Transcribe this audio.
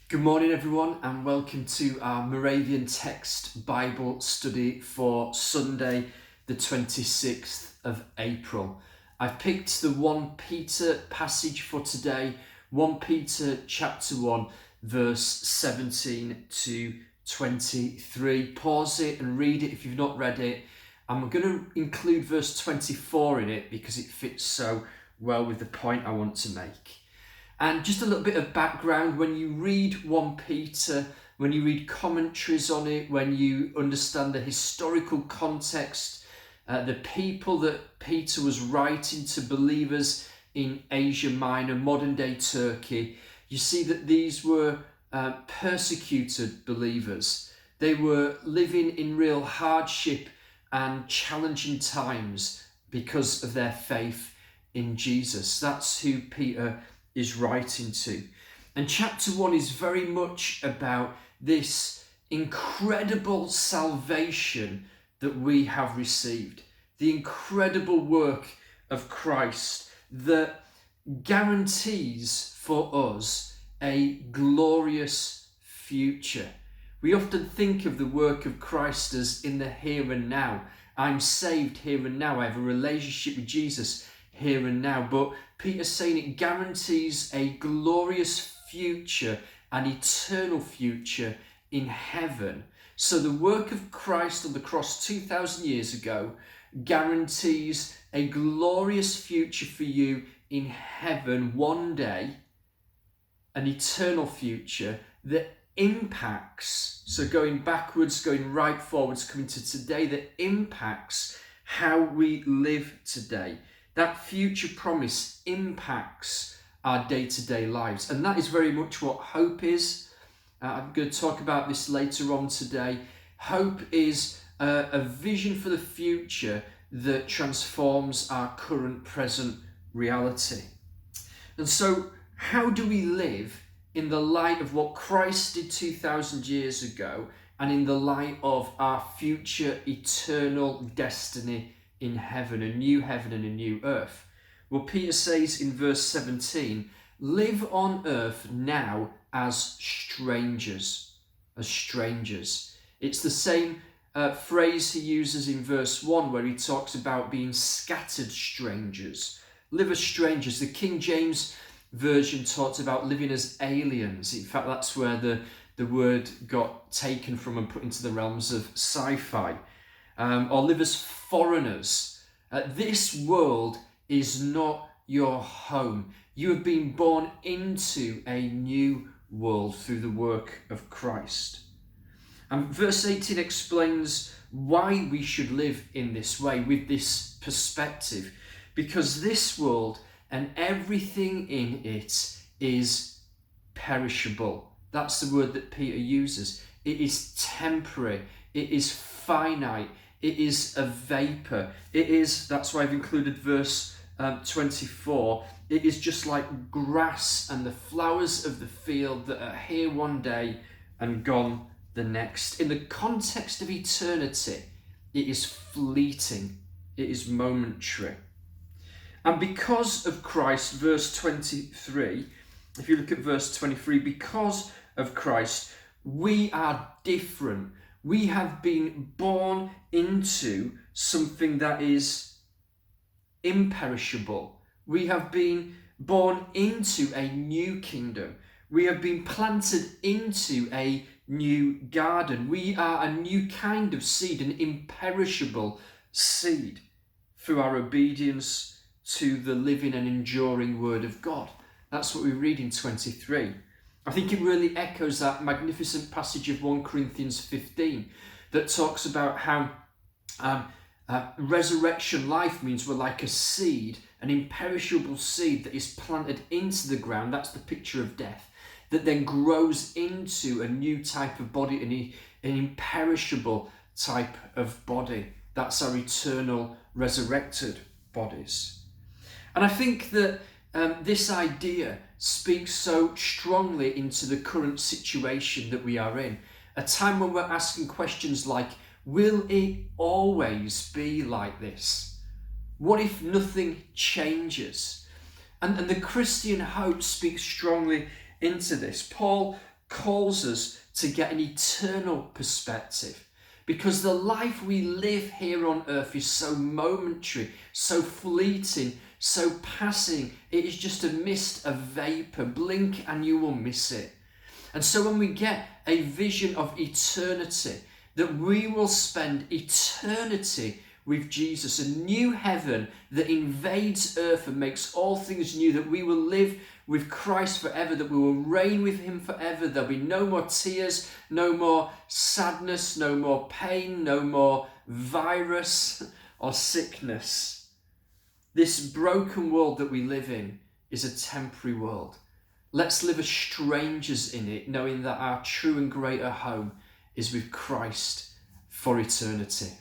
Good morning, everyone, and welcome to our Moravian Text Bible study for Sunday, the 26th of April. I've picked the 1 Peter passage for today, 1 Peter chapter 1, verse 17 to 23. Pause it and read it if you've not read it. I'm going to include verse 24 in it because it fits so well with the point I want to make. And just a little bit of background, when you read 1 Peter, when you read commentaries on it, when you understand the historical context, the people that Peter was writing to, believers in Asia Minor, modern day Turkey, you see that these were persecuted believers. They were living in real hardship and challenging times because of their faith in Jesus. That's who Peter is writing to. And chapter 1 is very much about this incredible salvation that we have received, the incredible work of Christ that guarantees for us a glorious future. We often think of the work of Christ as in the here and now. I'm saved here and now. I have a relationship with Jesus here and now. But Peter's saying it guarantees a glorious future, an eternal future in heaven. So the work of Christ on the cross 2,000 years ago guarantees a glorious future for you in heaven one day, an eternal future that impacts, so going backwards, going right forwards, coming to today, that impacts how we live today. That future promise impacts our day-to-day lives. And that is very much what hope is. I'm going to talk about this later on today. Hope is a vision for the future that transforms our current, present reality. And so, how do we live in the light of what Christ did 2,000 years ago and in the light of our future eternal destiny in heaven, a new heaven and a new earth? Well, Peter says in verse 17, live on earth now as strangers, It's the same phrase he uses in verse 1 where he talks about being scattered strangers. Live as strangers. The King James Version talks about living as aliens. In fact, that's where the word got taken from and put into the realms of sci-fi. Or live as foreigners. This world is not your home. You have been born into a new world through the work of Christ. And verse 18 explains why we should live in this way, with this perspective. Because this world and everything in it is perishable. That's the word that Peter uses. It is temporary. It is finite. It is a vapor. That's why I've included verse 24. It is just like grass and the flowers of the field that are here one day and gone the next. In the context of eternity, it is fleeting. It is momentary. And because of Christ, verse 23, if you look at verse 23, because of Christ, we are different. We have been born into something that is imperishable. We have been born into a new kingdom. We have been planted into a new garden. We are a new kind of seed, an imperishable seed, through our obedience to the living and enduring word of God. That's what we read in 23. I think it really echoes that magnificent passage of 1 Corinthians 15 that talks about how resurrection life means we're like a seed, an imperishable seed that is planted into the ground. That's the picture of death, that then grows into a new type of body, an imperishable type of body. That's our eternal resurrected bodies. And I think that this idea speaks so strongly into the current situation that we are in. A time when we're asking questions like, will it always be like this? What if nothing changes? And the Christian hope speaks strongly into this. Paul calls us to get an eternal perspective. Because the life we live here on earth is so momentary, so fleeting, so passing. It is just a mist, a vapor. Blink and you will miss it. And so when we get a vision of eternity, that we will spend eternity with Jesus, a new heaven that invades earth and makes all things new, that we will live with Christ forever, that we will reign with him forever. There'll be no more tears, no more sadness, no more pain, no more virus or sickness. This broken world that we live in is a temporary world. Let's live as strangers in it, knowing that our true and greater home is with Christ for eternity.